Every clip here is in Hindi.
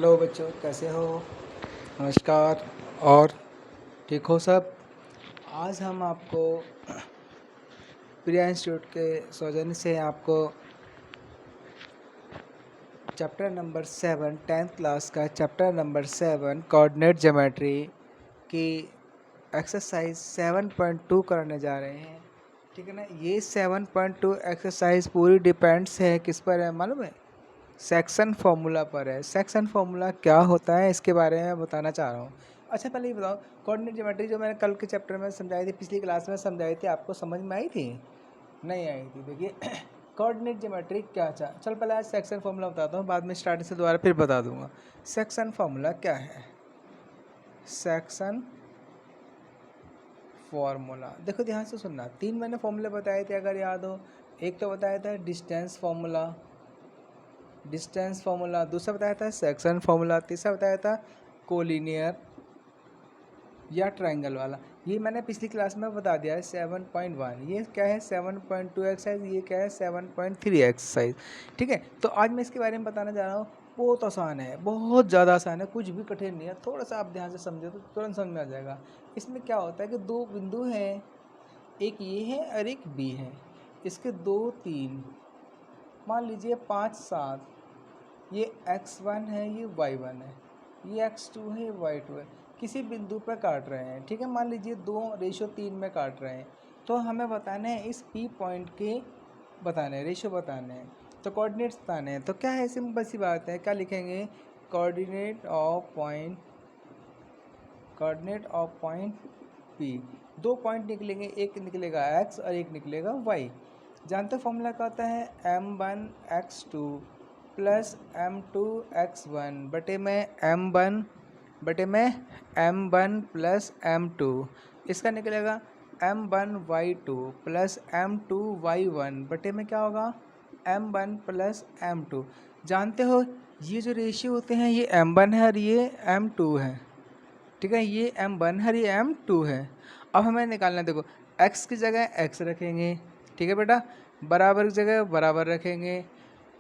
हेलो बच्चों, कैसे हो? नमस्कार। और ठीक हो सब? आज हम आपको प्रिया इंस्टीट्यूट के सौजन्य से आपको चैप्टर नंबर 7 10th क्लास का चैप्टर नंबर 7 कोऑर्डिनेट ज्योमेट्री की एक्सरसाइज 7.2 कराने जा रहे हैं। ठीक है ना। ये 7.2 एक्सरसाइज पूरी डिपेंड्स है किस पर है मालूम है? सेक्शन फार्मूला पर है। सेक्शन फार्मूला क्या होता है इसके बारे में बताना चाह रहा हूँ। अच्छा, पहले ये बताओ, कोऑर्डिनेट ज्योमेट्री जो मैंने कल के चैप्टर में समझाई थी, पिछली क्लास में समझाई थी, आपको समझ में आई थी? नहीं आई थी। देखिए कोऑर्डिनेट ज्योमेट्री क्या था। चल पहले आज सेक्शन फार्मूला बताता हूँ, बाद में स्टार्टिंग से दोबारा फिर बता दूंगा। सेक्शन फार्मूला क्या है? सेक्शन फार्मूला देखो ध्यान से सुनना। 3 मैंने फार्मूले बताए थे अगर याद हो। एक तो बताया था डिस्टेंस फार्मूला, दूसरा बताया था सेक्शन फार्मूला, तीसरा बताया था कोलिनियर या ट्रायंगल वाला। ये मैंने पिछली क्लास में बता दिया है 7.1। ये क्या है 7.2 एक्सरसाइज, ये क्या है 7.3 एक्सरसाइज। ठीक है, तो आज मैं इसके बारे में बताने जा रहा हूँ। बहुत आसान है, बहुत ज़्यादा आसान है, कुछ भी कठिन नहीं है। थोड़ा सा आप ध्यान से समझो तो तुरंत समझ में आ जाएगा। इसमें क्या होता है कि दो बिंदु हैं, एक ये है और एक बी है। इसके 2 3 मान लीजिए 5 7, ये x1 है, ये y1 है, ये x2 है, ये y2 है। किसी बिंदु पर काट रहे हैं। ठीक है, मान लीजिए 2:3 में काट रहे हैं। तो हमें बताना है इस P पॉइंट के बताने हैं, रेशियो बताने हैं, तो कोऑर्डिनेट्स बताने हैं। तो क्या है, सिंपल सी बात है, क्या लिखेंगे? Coordinate of point P। 2 point निकलेंगे, एक निकलेगा x और एक निकलेगा y। जानते हो फॉर्मूला क्या होता है? m1x2 प्लस m2x1 बटे में m1 प्लस m2। इसका निकलेगा m1y2 प्लस m2y1 बटे में क्या होगा? m1 plus m2। जानते हो ये जो रेशियो होते हैं, ये m1 है और ये m2 है। ठीक है, ये m1 है, ये m2 है। अब हमें निकालना है, देखो x की जगह x रखेंगे। ठीक है बेटा, बराबर की जगह बराबर रखेंगे।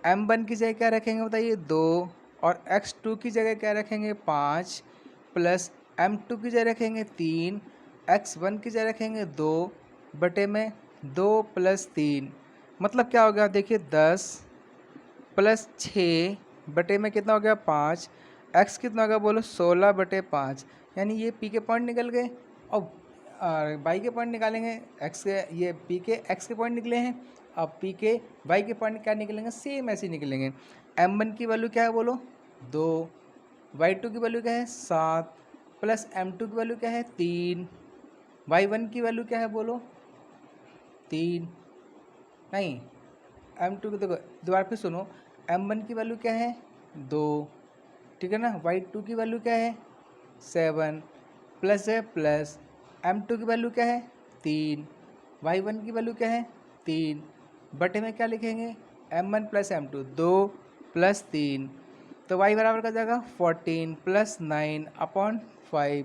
m1 की जगह क्या रखेंगे बताइए? 2। और x2 की जगह क्या रखेंगे? 5 प्लस m2 की जगह रखेंगे 3, x1 की जगह रखेंगे 2 बटे में 2 प्लस 3 मतलब क्या हो गया? देखिए 10 प्लस 6 बटे में कितना हो गया? 5। x कितना हो गया बोलो? 16 बटे 5। यानी ये p के पॉइंट निकल गए। अब y के पॉइंट निकालेंगे। x के ये p के x के पॉइंट निकले हैं, अब p के y के पॉइंट क्या निकलेंगे? सेम ऐसे निकलेंगे। m1 की वैल्यू क्या है बोलो? 2। y2 की वैल्यू क्या है? 7 प्लस m2 की वैल्यू क्या है? 3। y1 की वैल्यू क्या है बोलो? 3 नहीं, m2 की देखो दोबारा फिर सुनो। m1 की वैल्यू क्या है? 2। ठीक है ना। y2 की वैल्यू क्या है? 7 प्लस है प्लस m2 की वैल्यू क्या है? 3। y1 की वैल्यू क्या है? 3 बटे में क्या लिखेंगे? m1 प्लस m2 2 प्लस 3, तो y बराबर का जाएगा 14 प्लस 9 अपॉन 5।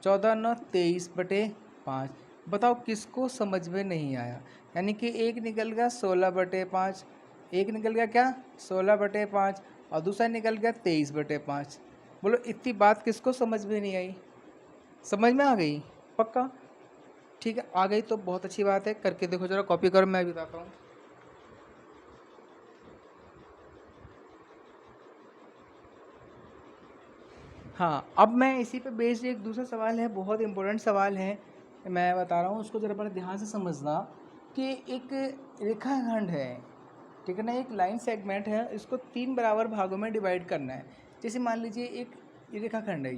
14 9 23 बटे 5। बताओ किसको समझ में नहीं आया? यानी कि एक निकल गया 16 बटे 5, एक निकल गया क्या? 16 बटे 5 और दूसरा निकल गया 23 बटे 5। बोलो इतनी बात किसको समझ में नहीं आई? समझ में आ गई? पक्का? ठीक है, आ गई तो बहुत अच्छी बात है। करके देखो जरा, कॉपी करो, मैं भी बताता हूँ। हाँ, अब मैं इसी पे बेस्ड एक दूसरा सवाल है, बहुत इंपॉर्टेंट सवाल है, मैं बता रहा हूँ उसको ज़रा बड़े ध्यान से समझना। कि एक रेखाखंड है, ठीक है ना, एक लाइन सेगमेंट है, इसको 3 बराबर भागों में डिवाइड करना है। जैसे मान लीजिए एक रेखाखंड है,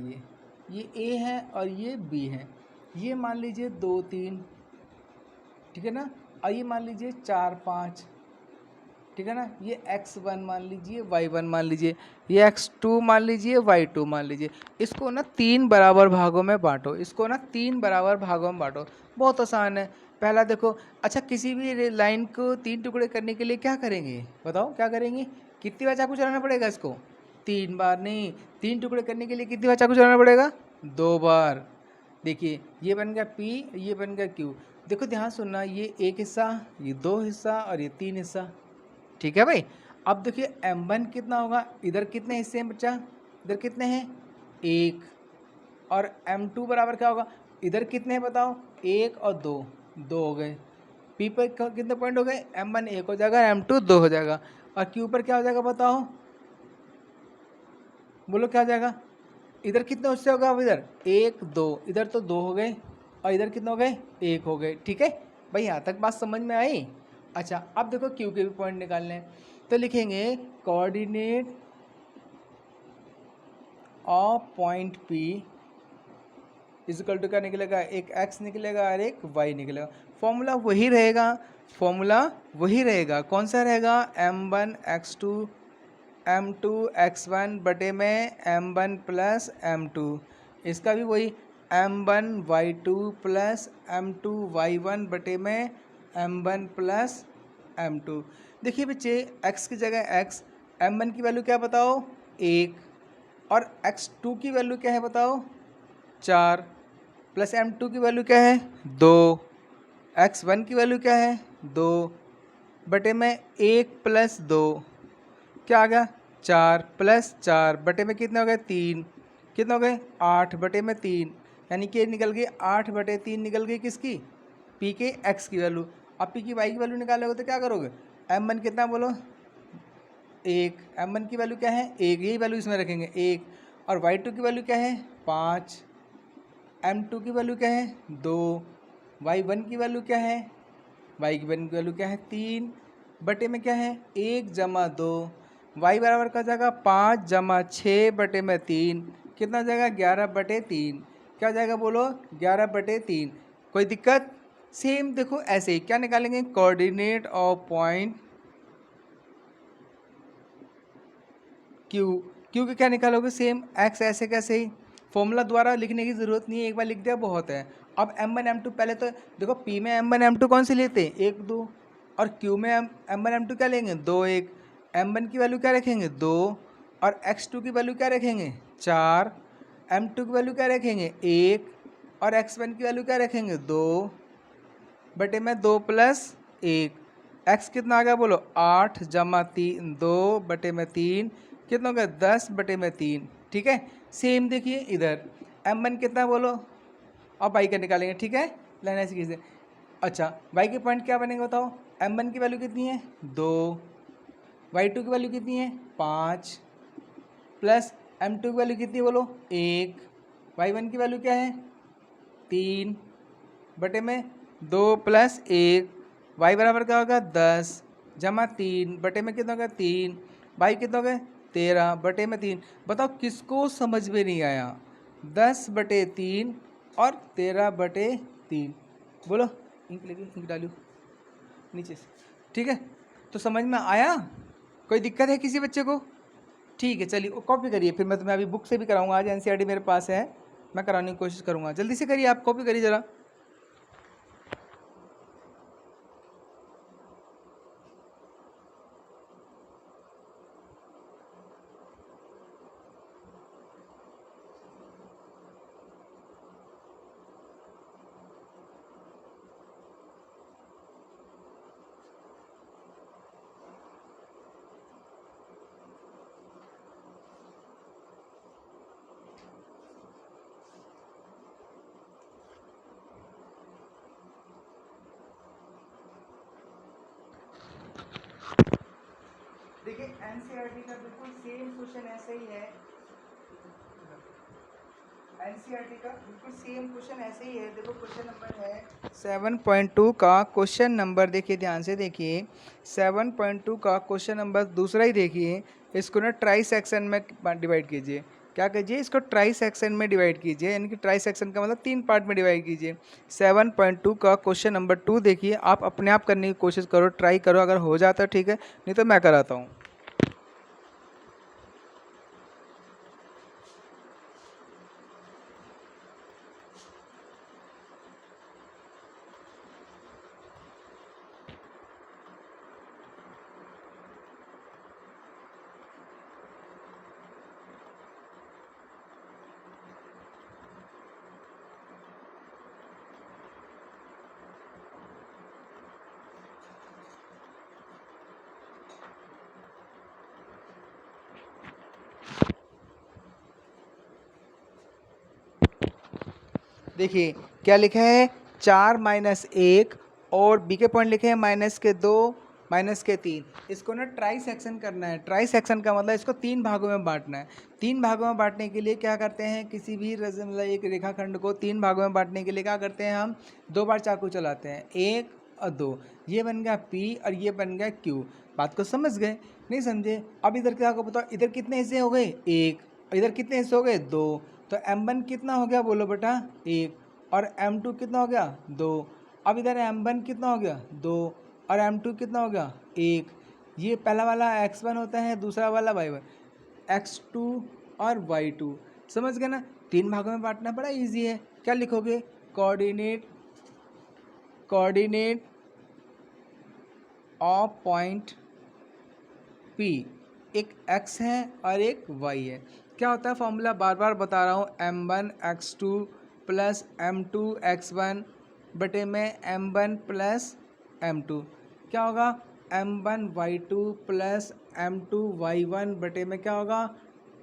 ये ए है और ये बी है। ये मान लीजिए 2 3, ठीक है ना, और ये मान लीजिए 4 5, ठीक है ना। ये x1 मान लीजिए, y1 मान लीजिए, ये x2 मान लीजिए, y2 मान लीजिए। इसको ना 3 बराबर भागों में बांटो, इसको ना 3 बराबर भागों में बांटो। बहुत आसान है। पहला देखो, अच्छा किसी भी लाइन को 3 टुकड़े करने के लिए क्या करेंगे? बताओ क्या करेंगे? कितनी बार चाकू चलाना पड़ेगा इसको? 3 बार नहीं, 3 टुकड़े करने के लिए कितनी बार चाकू चलाना पड़ेगा? 2 बार। देखिए ये बन गया P, ये बन गया Q। देखो ध्यान सुनना, ये एक हिस्सा, ये 2 हिस्सा और ये 3 हिस्सा। ठीक है भाई। अब देखिए m1 कितना होगा? इधर कितने हिस्से हैं बच्चा? इधर कितने हैं, एक, और m2 बराबर क्या होगा, इधर कितने हैं बताओ, एक और दो, दो हो गए। p पर कितने पॉइंट हो गए, m1 एक हो जाएगा, m2 दो हो जाएगा, और q पर क्या हो जाएगा बताओ, बोलो क्या हो जाएगा, इधर कितने उससे होगा, अब इधर एक दो, इधर तो दो हो गए, और इधर कितने हो गए, एक हो गए। ठीक है भाई, यहाँ तक बात समझ में आई। अच्छा अब देखो क्यू के भी पॉइंट निकालने हैं, तो लिखेंगे coordinate of point P equal to क्या निकलेगा, एक x निकलेगा और एक y निकलेगा। फॉर्मूला वही रहेगा, फॉर्मूला वही रहेगा, कौन सा रहेगा, m1 x2 m2 x1 बटे में m1 प्लस m2, इसका भी वही m1 y2 plus m2 y1 बटे में m1 प्लस m2। देखिए बच्चे x की जगह x, m1 की वैल्यू क्या बताओ, एक, और x2 की वैल्यू क्या है बताओ, चार, प्लस m2 की वैल्यू क्या है, दो, x1 की वैल्यू क्या है, दो, बटे में एक प्लस दो क्या आ गया, चार, प्लस चार बटे में कितने हो गए, तीन, कितने हो गए, आठ बटे में तीन, यानी कि निकल गई आठ बटे तीन, निकल गई किसकी, p के x की वैल्यू। अब p की y की वैल्यू निकालोगे तो क्या करोगे, m1 कितना बोलो, एक, m1 की वैल्यू क्या है, एक, यही वैल्यू इसमें रखेंगे एक, और y2 की वैल्यू क्या है, पाँच, m2 की वैल्यू क्या है, दो, y1 की वैल्यू क्या है, y की वैल्यू क्या है, तीन, बटे में क्या है, एक जमा दो, y बराबर का जाएगा पाँच जमा छः बटे में तीन, कितना जाएगा, 11/3, क्या जाएगा बोलो, 11/3। कोई दिक्कत, सेम देखो ऐसे ही क्या निकालेंगे, coordinate of point Q, Q के क्या निकालोगे, सेम एक्स ऐसे कैसे ही, फॉर्मूला द्वारा लिखने की ज़रूरत नहीं है, एक बार लिख दिया बहुत है। अब m1 m2 पहले तो देखो, p में m1 m2 कौन से लेते हैं, एक दो, और q में m1 m2 क्या लेंगे, दो एक, m1 की वैल्यू क्या रखेंगे, दो, और x2 की वैल्यू क्या रखेंगे, चार, m2 की वैल्यू क्या रखेंगे, एक, और x1 की वैल्यू क्या रखेंगे, दो, बटे में दो प्लस एक, x कितना आ गया बोलो, आठ जमा तीन, दो बटे में तीन, कितना हो गया, 10/3। ठीक है, सेम देखिए इधर m1 कितना बोलो, अब y का निकालेंगे। ठीक है, लाइन ऐसी खींचते, अच्छा y के पॉइंट क्या बनेगा बताओ, m1 की वैल्यू कितनी है, दो, y2 की वैल्यू कितनी है, पाँच, प्लस m2 की वैल्यू कितनी है बोलो, एक, y1 की वैल्यू क्या है, तीन, बटे में दो प्लस एक, y बराबर क्या होगा, 10 जमा तीन, बटे में कितना होगा, तीन, y कितना हो गया, 13 बटे में तीन। बताओ किसको समझ में नहीं आया, 10/3 और 13/3, बोलो, इंक लेके इंक डालियो नीचे से। ठीक है, तो समझ में आया, कोई दिक्कत है किसी बच्चे को, ठीक है चलिए कॉपी करिए, फिर मैं तुम्हें अभी बुक से भी कराऊंगा, आज एनसीईआरटी मेरे पास है, मैं कराने की कोशिश करूंगा, जल्दी से करिए, आप कॉपी करिए ज़रा। देखिए एनसीईआरटी का बिल्कुल सेम क्वेश्चन ऐसे ही है, एनसीईआरटी का बिल्कुल सेम क्वेश्चन ऐसे ही है। देखो क्वेश्चन नंबर है 7.2 का क्वेश्चन नंबर, देखिए ध्यान से देखिए, 7.2 का क्वेश्चन नंबर दूसरा ही देखिए, इसको ना ट्राई सेक्शन में डिवाइड कीजिए, क्या कीजिए, इसको ट्राई सेक्शन में डिवाइड कीजिए, यानी कि ट्राई सेक्शन का मतलब तीन पार्ट में डिवाइड कीजिए। 7.2 का क्वेश्चन नंबर 2 देखिए, आप अपने आप करने की कोशिश करो, ट्राई करो, अगर हो जाता है ठीक है, नहीं तो मैं कराता हूँ। देखिए क्या लिखा है 4-1 और बी के पॉइंट लिखे हैं -2 -3। इसको ना ट्राई सेक्शन करना है। ट्राई सेक्शन का मतलब इसको 3 भागों में बांटना है। 3 भागों में बांटने के लिए क्या करते हैं, किसी भी मतलब एक रेखाखंड को 3 भागों में बांटने के लिए क्या करते हैं, हम 2 बार चाकू चलाते हैं, 1 और 2। ये बन गया P और ये बन गया Q। बात को समझ गए? नहीं समझे? अब इधर क्या को बताओ, इधर कितने हिस्से हो गए 1 और इधर कितने हिस्से हो गए 2। तो M1 कितना हो गया बोलो बेटा 1 और M2 कितना हो गया 2। अब इधर M1 कितना हो गया 2 और M2 कितना हो गया 1। ये पहला वाला X1 होता है, दूसरा वाला Y1, X2 और Y2। समझ गए ना? 3 भागों में बांटना बड़ा इजी है। क्या लिखोगे, कोऑर्डिनेट ऑफ पॉइंट P, एक X है और एक Y है। क्या होता है फॉर्मूला, बार बार बता रहा हूँ, M1 X2 plus M2 X1 बटे में M1 प्लस M2। क्या होगा, M1 Y2 plus M2 Y1 बटे में क्या होगा,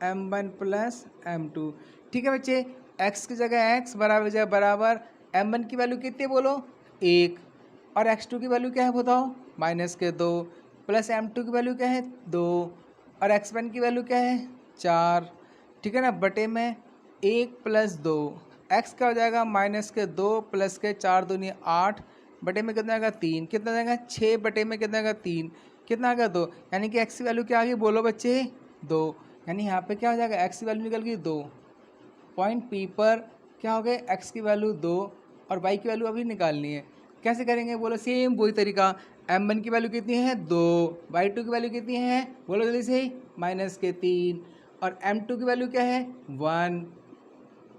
M1 प्लस M2। ठीक है बच्चे, X की जगह X, बराबर जगह बराबर, M1 की वैल्यू कितनी बोलो 1 और X2 की वैल्यू क्या है बताओ -2 प्लस M2 की वैल्यू क्या है 2 और X1 की वैल्यू क्या है 4। ठीक है ना, बटे में 1 प्लस 2, x का हो जाएगा -2 प्लस के 4 दूनी 8 बटे में कितना आएगा 3, कितना आएगा 6 बटे में कितना आएगा 3, कितना आ गया 2। यानी कि x की वैल्यू क्या आ गई बोलो बच्चे 2। यानी यहाँ पे क्या हो जाएगा, x की वैल्यू निकल गई 2। पॉइंट P पर क्या हो गया, x की वैल्यू 2 और y की वैल्यू अभी निकालनी है। कैसे करेंगे बोलो, सेम वही तरीका। M1 की वैल्यू कितनी है 2, y2 की वैल्यू कितनी है बोलो जल्दी से -3 और M2 की वैल्यू क्या है 1।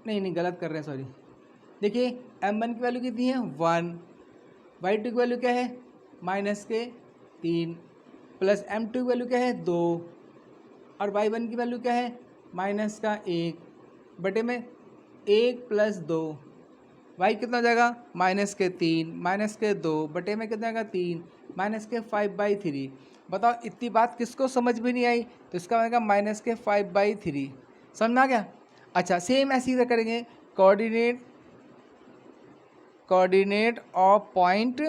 नहीं गलत कर रहे हैं, सॉरी। देखिए M1 की वैल्यू कितनी है 1, y2 की वैल्यू क्या है -3 प्लस M2 की वैल्यू क्या है 2 और y1 की वैल्यू क्या है -1 बटे में 1 प्लस 2, y कितना हो जाएगा -3 -2 बटे में कितना आएगा 3 -5/3। बताओ इतनी बात किसको समझ में नहीं आई, तो इसका आएगा -5/3। समझ में आ गया? अच्छा सेम ऐसे ही करेंगे, कोऑर्डिनेट ऑफ पॉइंट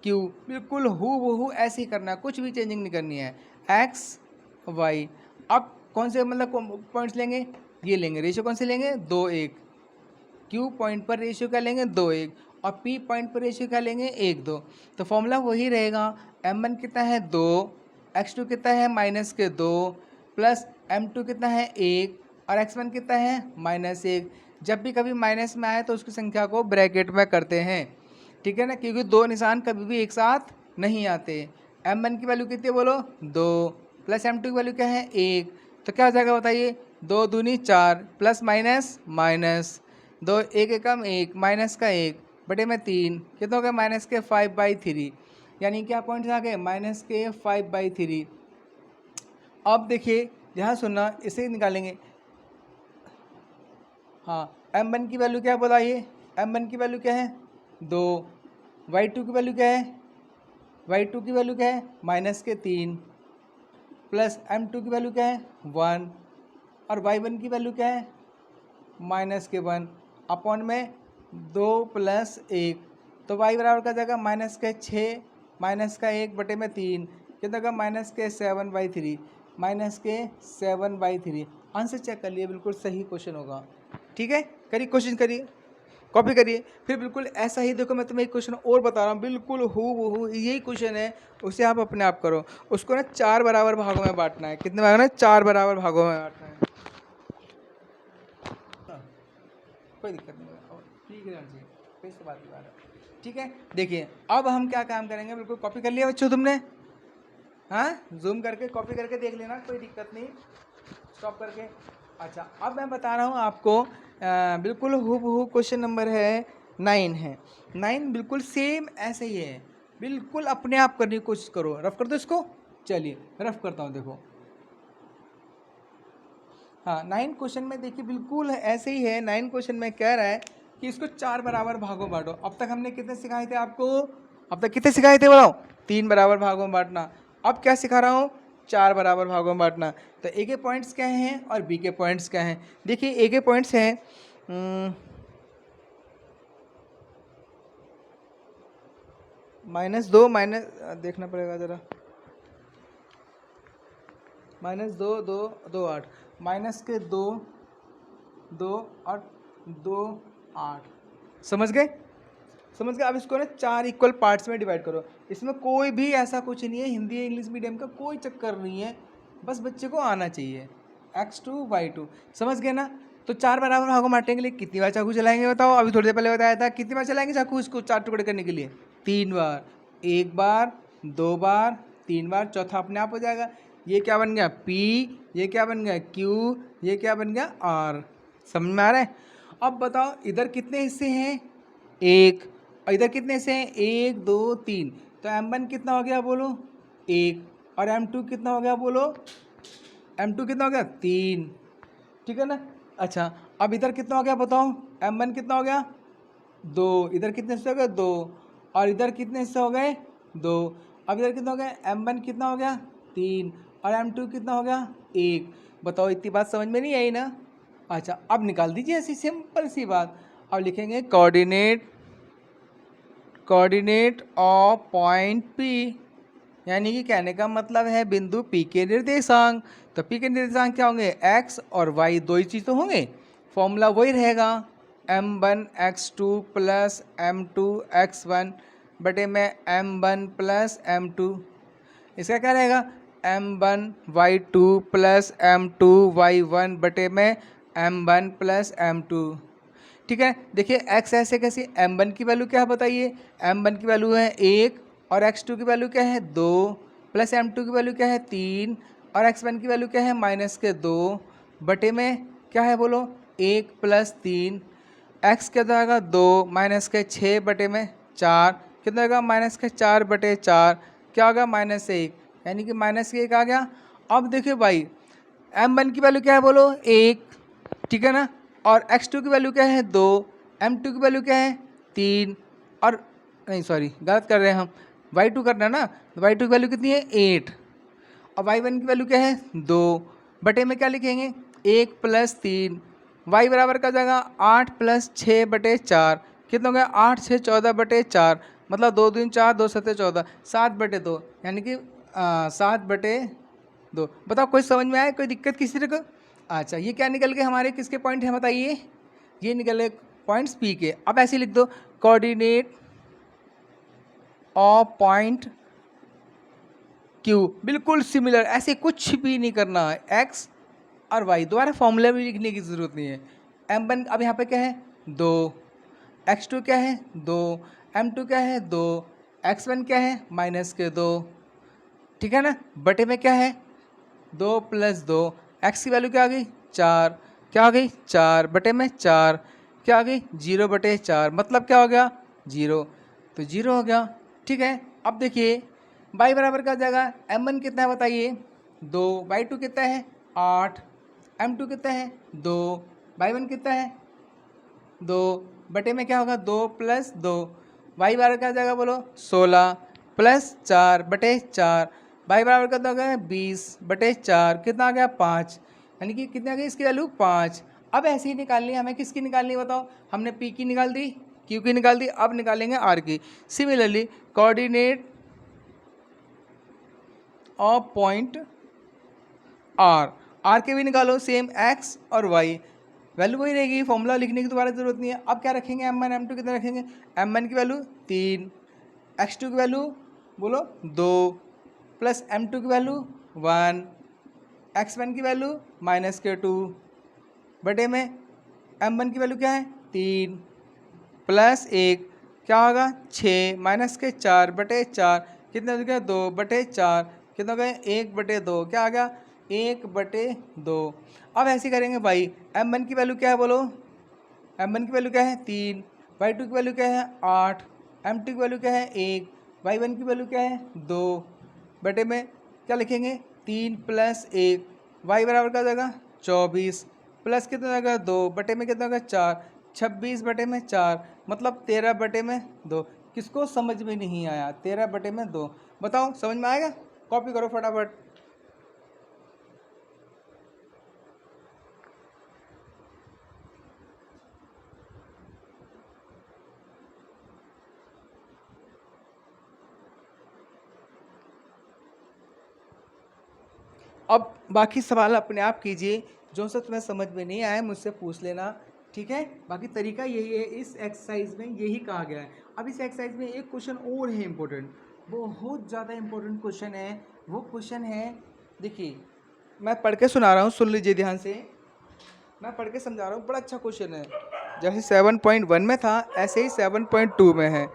Q, बिल्कुल हूबहू ऐसे ही करना है, कुछ भी चेंजिंग नहीं करनी है, X Y। अब कौन से मतलब पॉइंट्स लेंगे, ये लेंगे, रेशियो कौन से लेंगे 2-1। Q पॉइंट पर रेशियो क्या लेंगे 2-1 और P पॉइंट पर रेशियो क्या लेंगे 1-2। तो फॉर्मूला वही रहेगा, M1 कितना है 2, X2 कितना है -2 प्लस M2 कितना है 1 और X1 कितना है -1। जब भी कभी माइनस में आए तो उसकी संख्या को ब्रैकेट में करते हैं, ठीक है ना, क्योंकि दो निशान कभी भी एक साथ नहीं आते। M1 की वैल्यू कितनी बोलो 2 प्लस M2 की वैल्यू क्या है 1। तो क्या हो जाएगा बताइए, 2 दूनी 4 प्लस माइनस माइनस 2, 1 एकम 1 माइनस का 1 बटे में 3, कितना हो गया -5/3। यानी क्या पॉइंट्स आ गए -5/3। अब देखिए यहाँ सुनना, इसे निकालेंगे। हाँ M1 की वैल्यू क्या है बताइए, M1 की वैल्यू क्या है 2, y2 की वैल्यू क्या है, y2 की वैल्यू क्या है -3 प्लस M2 की वैल्यू क्या है 1 और y1 की वैल्यू क्या है -1 अपॉन में 2 प्लस 1। तो y बराबर का जाएगा -6 -1 बटे में 3, कितना का -7/3 -7/3। आंसर चेक कर लिए, बिल्कुल सही क्वेश्चन होगा। ठीक है, करिए क्वेश्चन, करिए कॉपी करिए। फिर बिल्कुल ऐसा ही देखो, मैं तुम्हें एक क्वेश्चन और बता रहा हूँ, बिल्कुल हूबहू यही क्वेश्चन है, उसे आप अपने आप करो। उसको ना 4 बराबर भागों में बांटना है। कितने भागों में, 4 बराबर भागों में बांटना है। कोई दिक्कत नहीं है, ठीक है जी, फिर से बात की बात है। ठीक है, देखिए अब हम क्या काम करेंगे, बिल्कुल कॉपी कर लिया बच्चों तुमने, हाँ जूम करके कॉपी करके देख लेना, कोई दिक्कत नहीं, स्टॉप करके। अच्छा अब मैं बता रहा हूँ आपको, बिल्कुल हूबहू क्वेश्चन नंबर है 9 है। 9 बिल्कुल सेम ऐसे ही है, बिल्कुल अपने आप करने की कोशिश करो। रफ कर दो इसको, चलिए रफ करता हूँ, देखो। हाँ 9 क्वेश्चन में देखिए बिल्कुल ऐसे ही है। 9 क्वेश्चन में कह रहा है कि इसको 4 बराबर भागों बांटो। अब तक हमने कितने सिखाए थे आपको, अब तक कितने सिखाए थे बताओ, 3 बराबर भागों में बांटना। अब क्या सिखा रहा हूँ, 4 बराबर भागों में बांटना। तो ए के पॉइंट्स क्या हैं और बी के पॉइंट्स क्या हैं, देखिए ए के पॉइंट्स हैं -2 माइनस देखना पड़ेगा ज़रा, -2 2 2 8 माइनस के 2 2 और 2 8, समझ गए? समझ गए? अब इसको ना 4 इक्वल पार्ट्स में डिवाइड करो। इसमें कोई भी ऐसा कुछ नहीं है, हिंदी या इंग्लिश मीडियम का कोई चक्कर नहीं है, बस बच्चे को आना चाहिए। x2 y2, समझ गए ना? तो 4 बराबर भागों में बांटने के लिए कितनी बार चाकू चलाएंगे बताओ? अभी थोड़ी देर पहले बताया था, कितनी बार चलाएंगे चाकू इसको 4 टुकड़े करने के लिए? 3 बार। 1 बार, 2 बार, 3 बार, चौथा अपने आप हो जाएगा। ये क्या बन गया P, ये क्या बन गया Q, ये क्या बन गया R। समझ में आ रहा है? अब बताओ इधर कितने हिस्से हैं? 1। और इधर कितने हिस्से हैं? 1 2 3। तो M1 कितना हो गया बोलो? 1। और M2 कितना हो गया बोलो? M2 कितना हो गया? 3। ठीक है ना? अच्छा, अब इधर कितना हो गया बताओ? M1 कितना हो गया? 2। इधर कितने हिस्से हो गए? 2। और इधर कितने हिस्से हो गए? 2। अब इधर कितना हो गया? M1 कितना हो गया? 3। और M2 कितना हो गया? 1। बताओ इतनी बात समझ में नहीं आई ना? अच्छा, अब निकाल दीजिए ऐसी सिंपल सी बात। अब लिखेंगे कोऑर्डिनेट ऑफ पॉइंट P, यानी कि कहने का मतलब है बिंदु P के निर्देशांक। तो P के निर्देशांक क्या होंगे? x और y, दो ही चीज़ तो होंगे। फॉर्मूला वही रहेगा, m1 x2 plus m2 x1 बटे में m1 प्लस m2। इसका क्या रहेगा? m1 y2 plus m2 y1 बटे में m1 प्लस m2। ठीक है, देखिए x ऐसे कैसे? m1 की वैल्यू क्या है बताइए? m1 की वैल्यू है 1 और x2 की वैल्यू क्या है? 2 प्लस m2 की वैल्यू क्या है? 3 और x1 की वैल्यू क्या है? -2 बटे में क्या है बोलो? 1 प्लस 3। x कितना आएगा? 2 -6 बटे में 4 कितना आएगा? -4 बटे 4 क्या होगा? -1, यानी कि -1 आ गया। अब देखिए भाई m1 की वैल्यू क्या है बोलो? 1, ठीक है ना? और x2 की वैल्यू क्या है? 2, m2 की वैल्यू क्या है? 3 और नहीं सॉरी गलत कर रहे हैं हम, y2 करना ना, तो y2 की वैल्यू कितनी है? 8 और y1 की वैल्यू क्या है? 2 बटे में क्या लिखेंगे? 1 प्लस 3। y बराबर का जाएगा 8 प्लस 6 बटे 4 कितना हो गया? 8 6 14 बटे 4, मतलब 2 दूनी 4 2 7 14, 7 बटे 2, यानी कि 7 बटे 2। बताओ कोई समझ में आया? कोई दिक्कत किसी तरह को? अच्छा, ये क्या निकल के हमारे किसके पॉइंट हैं बताइए? ये निकले पॉइंट्स P के। अब ऐसे लिख दो, कोऑर्डिनेट ऑफ पॉइंट Q, बिल्कुल सिमिलर, ऐसे कुछ भी नहीं करना है। x और y दोबारा फॉर्मूला भी लिखने की ज़रूरत नहीं है। m1 अब यहाँ पे क्या है? 2, x2 क्या है? 2, m2 क्या है? 2, x1 क्या है? -2, ठीक है ना? बटे में क्या है? 2 प्लस 2, x की वैल्यू क्या आ गई? 4, क्या आ गई? 4 बटे में 4 क्या आ गई? 0 बटे 4, मतलब क्या हो गया? 0, तो 0 हो गया। ठीक है, अब देखिए y बराबर का जाएगा, m1 कितना है बताइए? 2, y2 कितना है? 8, m2 कितना है? 2, y1 कितना है? 2 बटे में क्या होगा? 2 प्लस 2, y बराबर क्या जाएगा बोलो? 16 प्लस 4 बटे 4, y बराबर कितना हो गया? 20 बटे 4 कितना आ गया? 5, यानी कि कितनी आ गई इसकी वैल्यू? 5। अब ऐसे ही निकालनी है हमें, किसकी निकालनी है बताओ? हमने P की निकाल दी, Q की निकाल दी, अब निकालेंगे R की। Similarly coordinate of point R के भी निकालो, सेम x और y, वैल्यू वही रहेगी, फॉर्मूला लिखने की दोबारा जरूरत नहीं है। अब क्या रखेंगे? m1 m2 कितना रखेंगे? m1 की वैल्यू 3, x2 की वैल्यू बोलो 2 प्लस m2 की वैल्यू 1, x1 की वैल्यू -2 बटे में m1 की वैल्यू क्या है? 3 प्लस 1 क्या होगा? 6 -4 बटे 4 कितना हो गया? 2 बटे 4 कितना हो गया? 1 बटे 2 क्या आ गया? 1 बटे 2। अब ऐसे करेंगे भाई, m1 की वैल्यू क्या है बोलो? m1 की वैल्यू क्या है? 3, y2 की वैल्यू क्या है? 8, m2 की वैल्यू क्या है? 1, y1 की वैल्यू क्या है? 2 बटे में क्या लिखेंगे? 3 प्लस 1, y बराबर का जाएगा 24 प्लस कितना जाएगा? 2 बटे में कितना होगा? 4, 26 बटे में 4, मतलब 13 बटे में 2। किसको समझ में नहीं आया? 13 बटे में 2, बताओ समझ में आएगा? कॉपी करो फटाफट। अब बाकी सवाल अपने आप कीजिए, जो सा तुम्हें समझ में नहीं आया मुझसे पूछ लेना, ठीक है। बाकी तरीका यही है, इस एक्सरसाइज में यही कहा गया है। अब इस एक्सरसाइज में एक क्वेश्चन और है इंपॉर्टेंट, बहुत ज़्यादा इंपॉर्टेंट क्वेश्चन है। वो क्वेश्चन है, देखिए मैं पढ़ के सुना रहा हूँ, सुन लीजिए ध्यान से, मैं पढ़ के समझा रहा हूँ, बड़ा अच्छा क्वेश्चन है। जैसे 7.1 में था ऐसे ही 7.2 में है।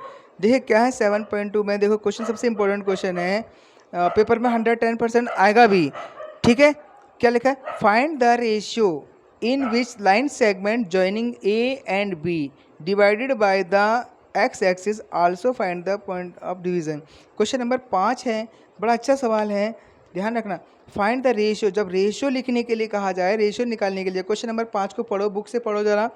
देखिए क्या है 7.2 में, देखो क्वेश्चन सबसे इंपॉर्टेंट क्वेश्चन है, पेपर में 110% आएगा भी, ठीक है। क्या लिखा है, find the ratio in which line segment joining A and B divided by the X axis also find the point of division. Question number 5 है, बड़ा अच्छा सवाल है, ध्यान रखना। फाइंड द रेशियो, जब रेशियो लिखने के लिए कहा जाए, रेशियो निकालने के लिए, क्वेश्चन नंबर 5 को पढ़ो, बुक से पढ़ो जरा।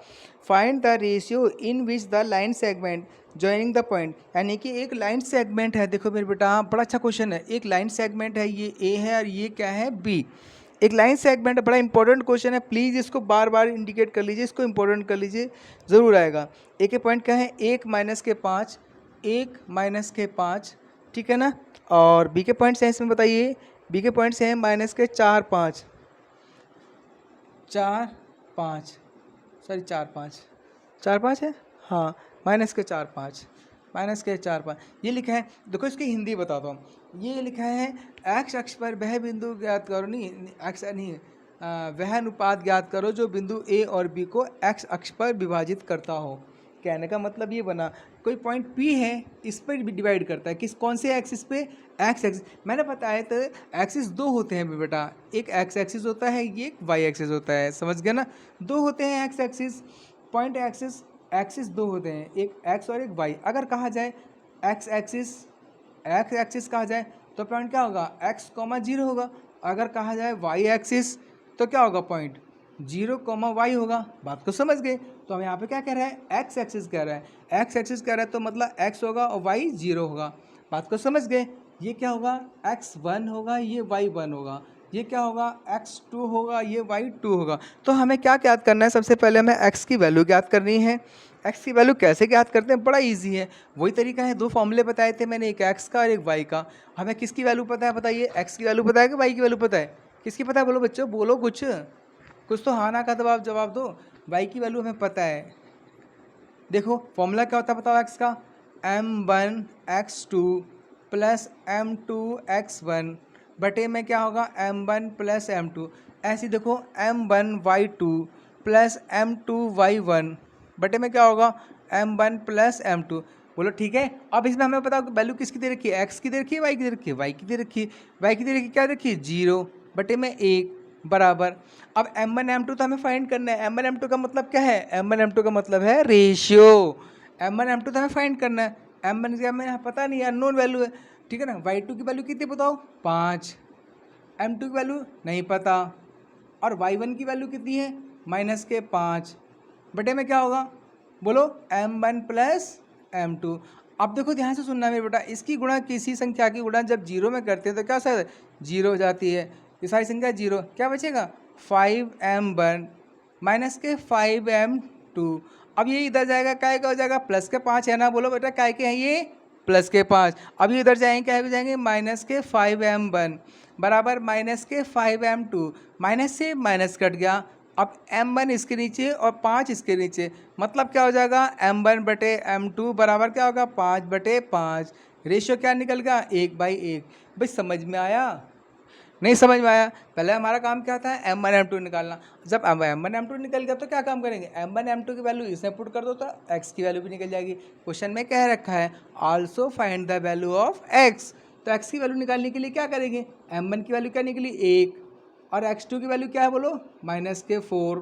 Find the ratio in which the line segment joining the point, यानी कि एक लाइन सेगमेंट है, देखो मेरे बेटा बड़ा अच्छा क्वेश्चन है, एक लाइन सेगमेंट है, ये ए है और ये क्या है बी, एक लाइन सेगमेंट, बड़ा इंपॉर्टेंट क्वेश्चन है, प्लीज़ इसको बार बार इंडिकेट कर लीजिए, इसको इंपॉर्टेंट कर लीजिए, ज़रूर आएगा। ए के पॉइंट क्या है, 1 माइनस के 5, 1 माइनस के 5, ठीक है ना। और बी के पॉइंट्स हैं इसमें, बताइए बी के पॉइंट्स हैं माइनस के 4 5, 4 5, सॉरी 4 5, 4 5 है, हाँ माइनस के 4 5, माइनस के 4 5, ये लिखा है। देखो इसकी हिंदी बताता हूँ, ये लिखा है एक्स अक्ष पर वह बिंदु ज्ञात करो, नहीं एक्स नहीं, वह अनुपात ज्ञात करो जो बिंदु ए और बी को एक्स अक्ष पर विभाजित करता हो। कहने का मतलब ये बना, कोई पॉइंट पी है, इस पर भी डिवाइड करता है, किस कौन से एक्सिस पे, एक्स एक्सिस। मैंने बताया तो एक्सिस दो होते हैं बेटा, एक एक्स एक्सिस होता है, ये एक वाई एक्सिस होता है, समझ गया ना। दो होते हैं x axis, point axis, axis दो होते हैं, एक एक्स और एक वाई। अगर कहा जाए एक्स एक्सिस, एक्स एक्सिस कहा जाए तो पॉइंट क्या होगा, एक्स कॉमा जीरो होगा। अगर कहा जाए वाई एक्सिस तो क्या होगा, पॉइंट 0 कॉमा वाई होगा। बात को समझ गए। तो हम यहाँ पे क्या कह रहा है, एक्स एक्सिस कह रहा है, एक्स एक्सिस कह रहा है तो मतलब एक्स होगा और वाई 0 होगा। बात को समझ गए। ये क्या होगा, x1 होगा, ये y1 होगा, ये क्या होगा, x2 होगा, ये y2 होगा। तो हमें क्या ज्ञात करना है, सबसे पहले हमें x की वैल्यू ज्ञात करनी है। x की वैल्यू कैसे ज्ञात करते हैं, बड़ा इजी है, वही तरीका है, दो फॉर्मूले बताए थे मैंने, एक x का और एक y का। हमें किसकी वैल्यू पता है बताइए, x की वैल्यू पता है कि y की वैल्यू पता है, किसकी पता है, बोलो बच्चों, बोलो कुछ तो हाँ ना का जवाब दो। y की वैल्यू हमें पता है। देखो फॉर्मूला क्या होता है बताओ, x का m1 x2 plus m2 x1 बटे में क्या होगा m1 प्लस m2। ऐसे देखो m1 y2 plus m2 y1 बटे में क्या होगा m1 प्लस m2। बोलो ठीक है। अब इसमें हमें पता होगा वैल्यू किसकी दे रखी है, x की दे रखी है, y की दे रखी है, y की दे रखी है, y की दे रखी क्या रखी है 0 बटे में 1 बराबर। अब m1 m2 तो हमें फाइंड करना है। m1 m2 का मतलब क्या है, m1 m2 का मतलब है रेशियो। m1 m2 तो हमें फाइंड करना है। m1 का हमें पता नहीं है, अननोन वैल्यू है, ठीक है ना। y2 की वैल्यू कितनी बताओ 5, m2 की वैल्यू नहीं पता, और y1 की वैल्यू कितनी है माइनस के 5 बटे में क्या होगा बोलो m1 प्लस m2। अब देखो ध्यान से सुनना मेरे बेटा, इसकी गुणा किसी संख्या की गुणा जब जीरो में करते हैं तो क्या सर जीरो हो जाती है, ये सारी संख्या जीरो, क्या बचेगा 5m1 माइनस के 5m2। अब ये इधर जाएगा, काय का हो जाएगा प्लस के 5 है ना, बोलो बेटा काय के हैं ये प्लस के 5। अब ये इधर जाएंगे क्या हो जाएंगे माइनस के 5m1 बराबर माइनस के 5m2, माइनस से माइनस कट गया। अब m1 इसके नीचे और 5 इसके नीचे, मतलब क्या हो जाएगा m1 बटे m2 बराबर क्या होगा 5 बटे 5। रेशियो क्या निकल गया 1/1। भाई समझ में आया, नहीं समझ में आया। पहले हमारा काम क्या था m1 m2 निकालना। जब m1 m2 निकल गया तो क्या काम करेंगे, m1 m2 की वैल्यू इसमें पुट कर दो तो x की वैल्यू भी निकल जाएगी। क्वेश्चन में कह रखा है also find the value of x, तो x की वैल्यू निकालने के लिए क्या करेंगे, m1 की वैल्यू क्या निकली 1 और x2 की वैल्यू क्या है बोलो माइनस के 4।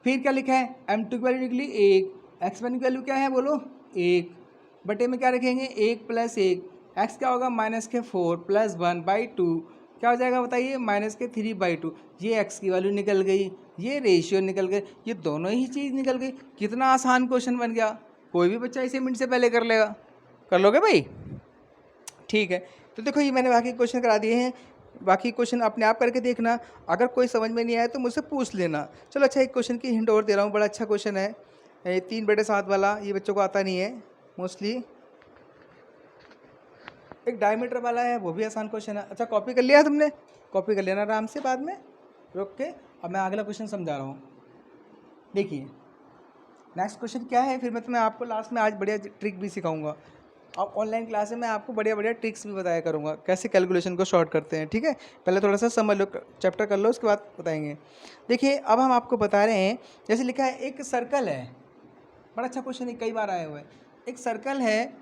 फिर क्या लिखा है m2 की वैल्यू निकली 1, x1 की वैल्यू क्या है बोलो 1 बटे में क्या रखेंगे 1 प्लस 1, x क्या होगा माइनस के 4 प्लस 1/2 क्या हो जाएगा बताइए माइनस के 3/2। ये x की वैल्यू निकल गई, ये रेशियो निकल गए, ये दोनों ही चीज़ निकल गई। कितना आसान क्वेश्चन बन गया, कोई भी बच्चा इसे मिनट से पहले कर लेगा। कर लोगे भाई, ठीक है। तो देखो ये मैंने बाकी क्वेश्चन करा दिए हैं, बाकी क्वेश्चन अपने आप करके देखना, अगर कोई समझ में नहीं आया तो मुझसे पूछ लेना। चलो अच्छा एक क्वेश्चन की हिंट और दे रहा हूँ, बड़ा अच्छा क्वेश्चन है, 3/7 वाला, ये बच्चों को आता नहीं है मोस्टली। एक डायमीटर वाला है, वो भी आसान क्वेश्चन है। अच्छा कॉपी कर लिया तुमने, कॉपी कर लेना आराम से बाद में रुक के। अब मैं अगला क्वेश्चन समझा रहा हूँ। देखिए नेक्स्ट क्वेश्चन क्या है, फिर मैं तुम्हें आपको लास्ट में आज बढ़िया ट्रिक भी सिखाऊंगा। अब ऑनलाइन क्लास में मैं आपको बढ़िया बढ़िया ट्रिक्स भी बताया करूँगा कैसे कैलकुलेशन को शॉर्ट करते हैं, ठीक है। पहले थोड़ा सा समझ लो, चैप्टर कर लो, उसके बाद बताएंगे। देखिए अब हम आपको बता रहे हैं, जैसे लिखा है एक सर्कल है, बड़ा अच्छा क्वेश्चन है, कई बार आया हुआ है। एक सर्कल है,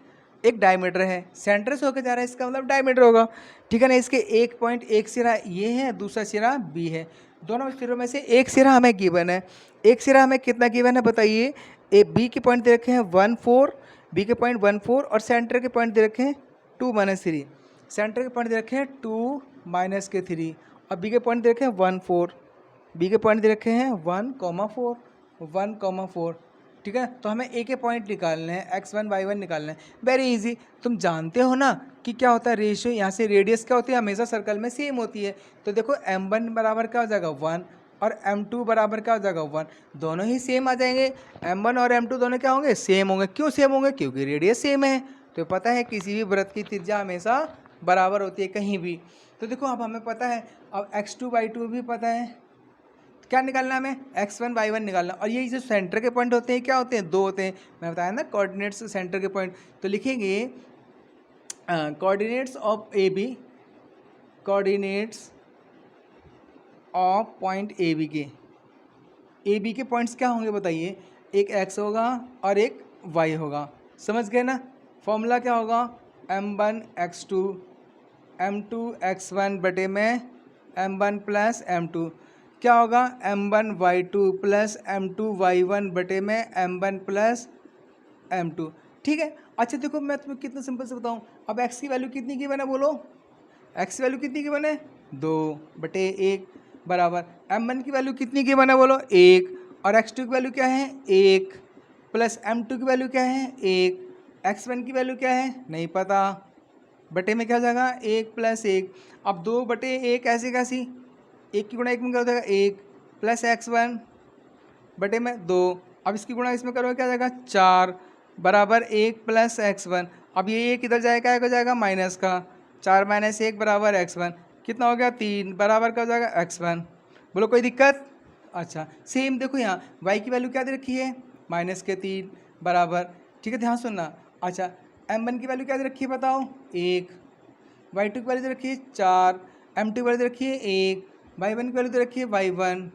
एक डायमीटर है, सेंटर से होकर जा रहा है, इसका मतलब डायमीटर होगा, ठीक है ना। इसके एक पॉइंट एक सिरा ये है, दूसरा सिरा बी है। दोनों सिरों में से एक सिरा हमें गिवन है। एक सिरा हमें कितना गिवन है बताइए। ए बी के पॉइंट दे रखे हैं 1 4, बी के पॉइंट 1 4 और सेंटर के पॉइंट दे रखे हैं 2 - 3। सेंटर के पॉइंट दे रखे हैं 2 - 3 और बी के पॉइंट दे रखे हैं 1 4। बी के पॉइंट दे रखे हैं 1,4 1,4, ठीक है। तो हमें ए के पॉइंट निकालने हैं, x1 y1 निकालना है। वेरी इजी, तुम जानते हो ना कि क्या होता है रेशियो, यहाँ से रेडियस क्या होती है हमेशा सर्कल में सेम होती है। तो देखो m1 बराबर क्या हो जाएगा 1 और m2 बराबर क्या हो जाएगा 1, दोनों ही सेम आ जाएंगे। m1 और m2 दोनों क्या होंगे, सेम होंगे। क्यों सेम होंगे, क्योंकि रेडियस सेम है। तो पता है किसी भी वृत्त की त्रिज्या हमेशा बराबर होती है कहीं भी। तो देखो अब हमें पता है, अब x2 y2 भी पता है, क्या निकालना है हमें, x1 y1 निकालना। और ये जो सेंटर के पॉइंट होते हैं क्या होते हैं, 2 होते हैं। मैं बताया ना कोऑर्डिनेट्स सेंटर के पॉइंट, तो लिखेंगे coordinates of A B, coordinates of point A B के पॉइंट्स क्या होंगे बताइए, एक x होगा और एक y होगा। समझ गए ना। फॉर्मूला क्या होगा, m1 x2 m2 x1 बटे में m1 प्लस m2, क्या होगा m1 y2 plus m2 y1 बटे में m1 प्लस m2, ठीक है। अच्छा देखो मैं तुम्हें कितना सिंपल से बताऊं, अब x की वैल्यू कितनी की बना, बोलो x की वैल्यू कितनी की बने, 2/1 बराबर m1 की वैल्यू कितनी की बना, बोलो 1, और x2 की वैल्यू क्या है 1, प्लस m2 की वैल्यू क्या है 1, x1 की वैल्यू क्या है नहीं पता, बटे में क्या हो जाएगा 1 + 1। अब 2/1 ऐसे कैसी, 1 की गुणा 1 में क्या हो जाएगा 1 प्लस x1 बटे में 2। अब इसकी गुणा इसमें करोगे क्या हो जाएगा 4 बराबर 1 + x1। अब ये 1 इधर जाएगा, क्या हो जाएगा माइनस का, 4 - 1 बराबर x1, कितना हो गया 3 बराबर क्या हो जाएगा x1। बोलो कोई दिक्कत। अच्छा सेम देखो यहाँ y की वैल्यू क्या दे रखी है -3 बराबर, ठीक है ध्यान सुनना। अच्छा m1 की वैल्यू क्या दे रखी है बताओ 1, y2 की वैल्यू दे रखी है 4, m2 की वैल्यू दे रखी है 1, y1 की वैल्यू दे रखी है y1,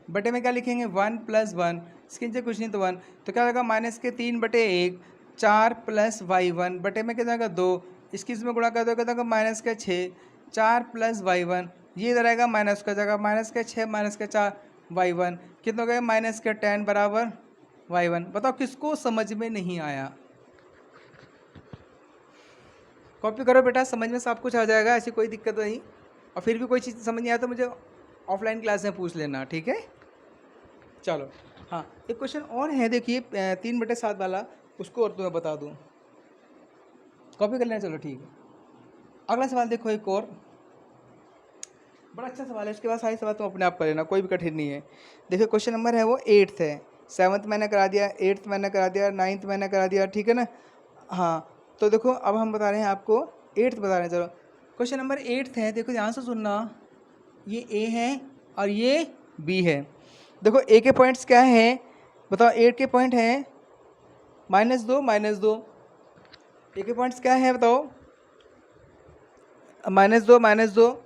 बटे में क्या लिखेंगे 1 + 1, इसके नीचे कुछ नहीं तो 1, तो क्या होगा -3/1, 4 + y1 बटे में क्या जाएगा 2, इसकी इसमें गुणा कर दो क्या जाएगा -6, 4 + y1, ये इधर आएगा माइनस का जाएगा -6 - 4 y1, कितना हो गया -10 बराबर y1। बताओ किसको समझ में नहीं आया, कॉपी करो बेटा, समझ में सब कुछ आ जाएगा, ऐसी कोई दिक्कत नहीं। और फिर भी कोई चीज़ समझ नहीं आया तो मुझे ऑफलाइन क्लास में पूछ लेना, ठीक है। चलो हाँ एक क्वेश्चन और है, देखिए 3/7 वाला, उसको और तुम्हें बता दूँ, कॉपी कर लेना। चलो ठीक है, अगला सवाल देखो, एक और बड़ा अच्छा सवाल है, उसके बाद सारे सवाल तुम अपने आप कर लेना, कोई भी कठिन नहीं है। देखो क्वेश्चन नंबर है वो 8th है, 7th मैंने करा दिया, 8th मैंने करा दिया, 9th मैंने करा दिया, ठीक है ना। हाँ तो देखो अब हम बता रहे हैं आपको 8th बता रहे हैं। चलो क्वेश्चन नंबर 8th है, देखो ध्यान से सुनना, ये ए है और ये बी है। देखो ए के पॉइंट्स क्या है बताओ, 8 के पॉइंट हैं -2 -2, ए के पॉइंट्स क्या है बताओ, -2 -2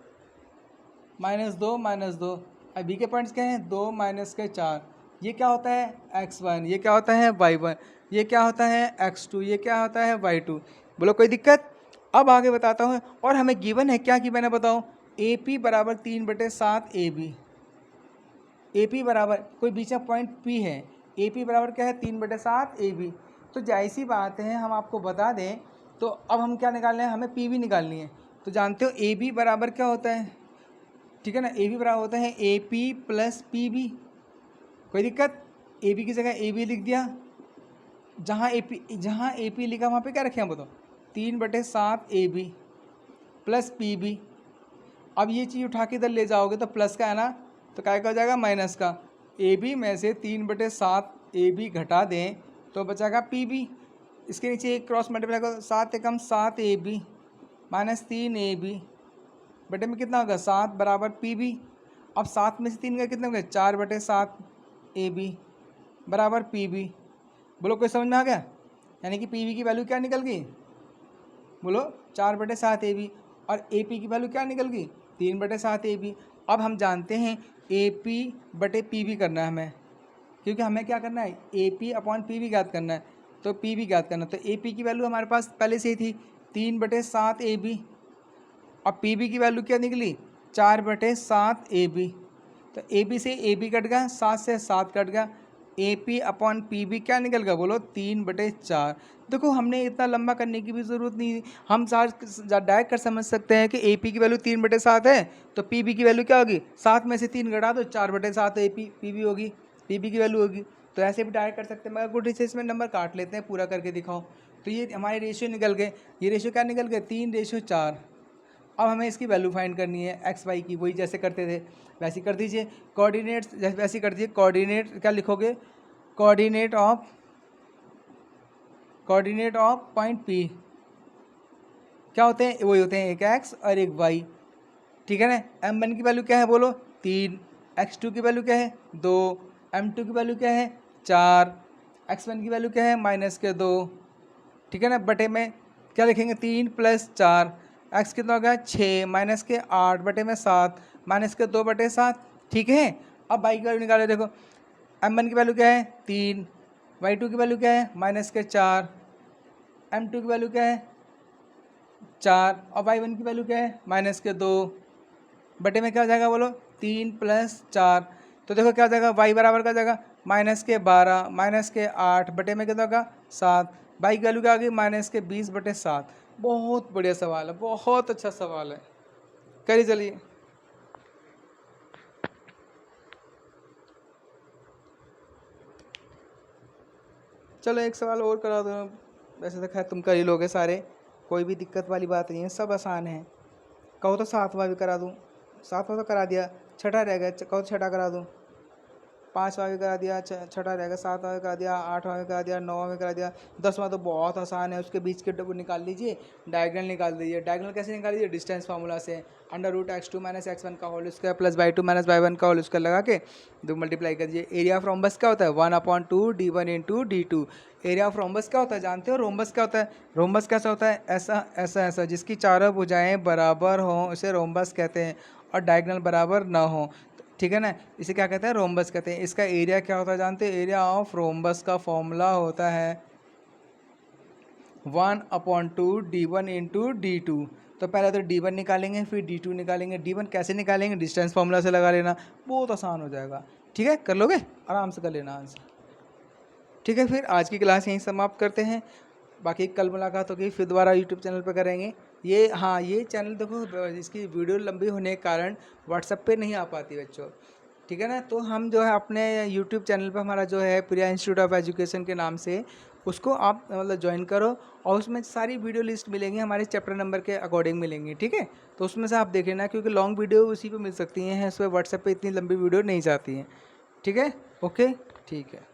-2 और बी के पॉइंट्स क्या हैं 2 - 4। ये क्या होता है x1, ये क्या होता है y1, ये क्या होता है x2, ये क्या होता है y2। बोलो कोई दिक्कत। अब आगे बताता हूँ, और हमें गिवन है, क्या गिवन है बताओ, AP बराबर 3/7 AB, AP बराबर कोई बीच में पॉइंट P है, AP बराबर क्या है 3/7 AB। तो जैसी बात है हम आपको बता दें, तो अब हम क्या निकालना है, हमें PB निकालनी है। तो जानते हो AB बराबर क्या होता है, ठीक है ना, AB बराबर होता है AP + PB। कोई दिक्कत, AB की जगह AB लिख दिया, जहाँ AP लिखा वहाँ पे क्या रखें हम बताओ 3/7 AB + PB। अब ये चीज़ उठा के इधर ले जाओगे तो प्लस का है ना, तो क्या हो जाएगा माइनस का। AB में से 3/7 AB घटा दें तो बचाएगा PB, इसके नीचे एक क्रॉस मल्टीप्लाई करो, 7 × 7 AB -3 AB बटे में कितना होगा 7 बराबर पी बी। अब 7 में से 3 गए कितने हो गए 4/7 ए बी बराबर पी बी। बोलो कोई समझ में आ गया? यानी कि पी बी की वैल्यू क्या निकल गई? बोलो 4/7 ए बी। और ए पी की वैल्यू क्या निकल गई? 3/7 ए बी। अब हम जानते हैं ए पी बटे पी बी करना है हमें, क्योंकि हमें क्या करना है A P upon P B ज्ञात करना है, तो पी बी ज्ञात करना। तो ए पी की वैल्यू हमारे पास पहले से ही थी 3/7 ए बी। अब पी बी की वैल्यू क्या निकली 4/7 ए बी। तो ए बी से ए बी कट गया, 7 से 7 कट गया, A P upon P B क्या निकल गया? बोलो 3/4। देखो हमने इतना लंबा करने की भी ज़रूरत नहीं, हम डायरेक्ट कर समझ सकते हैं कि ए पी की वैल्यू 3/7 है, तो पी बी की वैल्यू क्या होगी? 7 में से 3 घटा दो, 4/7 ए पी बी होगी, पी बी की वैल्यू होगी। तो ऐसे भी डायरेक्ट कर सकते हैं, मगर गुड से इसमें नंबर काट लेते हैं, पूरा करके दिखाओ। तो ये हमारे रेशियो निकल गए, ये रेशियो क्या निकल गए 3/4। अब हमें इसकी वैल्यू फाइंड करनी है एक्स वाई की, वही जैसे करते थे वैसे कर दीजिए। कोऑर्डिनेट्स जैसे वैसे कर दीजिए, कोऑर्डिनेट क्या लिखोगे? कोऑर्डिनेट ऑफ पॉइंट पी क्या होते हैं? वही होते हैं एक एक्स और एक वाई, ठीक है ना। m1 की वैल्यू क्या है? बोलो 3, x2 की वैल्यू क्या है 2, m2 की वैल्यू क्या है 4, x1 की वैल्यू क्या है -2, ठीक है ना। बटे में क्या लिखेंगे 3 + 4, x कितना हो गया 6 -8 बटे में 7 -2/7, ठीक है। अब y की वैल्यू निकालो, देखो m1 की वैल्यू क्या है 3, y2 की वैल्यू क्या है -4, m2 की वैल्यू क्या है 4 और y1 की वैल्यू क्या है -2 बटे में क्या हो जाएगा? बोलो 3 + 4। तो देखो क्या हो जाएगा y बराबर क्या हो जाएगा -12 -8 बटे में कितना होगा 7। y की वैल्यू क्या आ गई -20/7। बहुत बढ़िया सवाल है, बहुत अच्छा सवाल है, करिए चलिए। चलो एक सवाल और करा दो, वैसे तो खैर तुम कर ही लोगे सारे, कोई भी दिक्कत वाली बात नहीं है, सब आसान है। कहो तो 7वां भी करा दूँ, 7वां तो करा दिया, छठा रह गया, कहो तो छठा करा दूँ, 5वां भी करा दिया, छठा रहेगा, 7वां भी करा दिया, 8वां भी करा दिया, 9वां भी करा दिया, 10वां तो बहुत आसान है। उसके बीच के डब्बू निकाल लीजिए, डायगोनल निकाल दीजिए। डायगोनल कैसे निकाल लीजिए? डिस्टेंस फार्मूला से, √x2 - x1 का whole square plus y2 - y1 का होल स्क्वायर लगा के दो मल्टीप्लाई कर दीजिए। एरिया ऑफ रोम्बस क्या होता है 1/2 d1 × d2। Area of rhombus क्या होता है जानते हो? रोम्बस क्या होता है? रोम्बस कैसा होता है? ऐसा ऐसा ऐसा, जिसकी चारों भुजाएं बराबर हों उसे रोम्बस कहते हैं, और डायगोनल बराबर ना हो, ठीक है ना, इसे क्या कहते हैं? रोम्बस कहते हैं। इसका एरिया क्या होता है जानते हैं? एरिया ऑफ रोम्बस का फॉर्मूला होता है 1/2 d1 × d2। तो पहले तो d1 निकालेंगे, फिर d2 निकालेंगे। d1 कैसे निकालेंगे? डिस्टेंस फार्मूला से लगा लेना, बहुत आसान हो जाएगा, ठीक है, कर लोगे, आराम से कर लेना आंसर। ठीक है, फिर आज की क्लास यहीं समाप्त करते हैं, बाकी कल मुलाकात होगी, फिर दोबारा यूट्यूब चैनल पर करेंगे। ये हाँ, ये चैनल देखो इसकी वीडियो लंबी होने के कारण व्हाट्सएप पे नहीं आ पाती बच्चों, ठीक है ना। तो हम जो है अपने यूट्यूब चैनल पर, हमारा जो है प्रिया इंस्टीट्यूट ऑफ एजुकेशन के नाम से, उसको आप मतलब ज्वाइन करो, और उसमें सारी वीडियो लिस्ट मिलेंगी, हमारे चैप्टर नंबर के अकॉर्डिंग मिलेंगी, ठीक है। तो उसमें से आप देख लेना, क्योंकि लॉन्ग वीडियो उसी पे मिल सकती हैं, उस पर व्हाट्सएप पर इतनी लंबी वीडियो नहीं जाती हैं, ठीक है। ओके, ठीक है।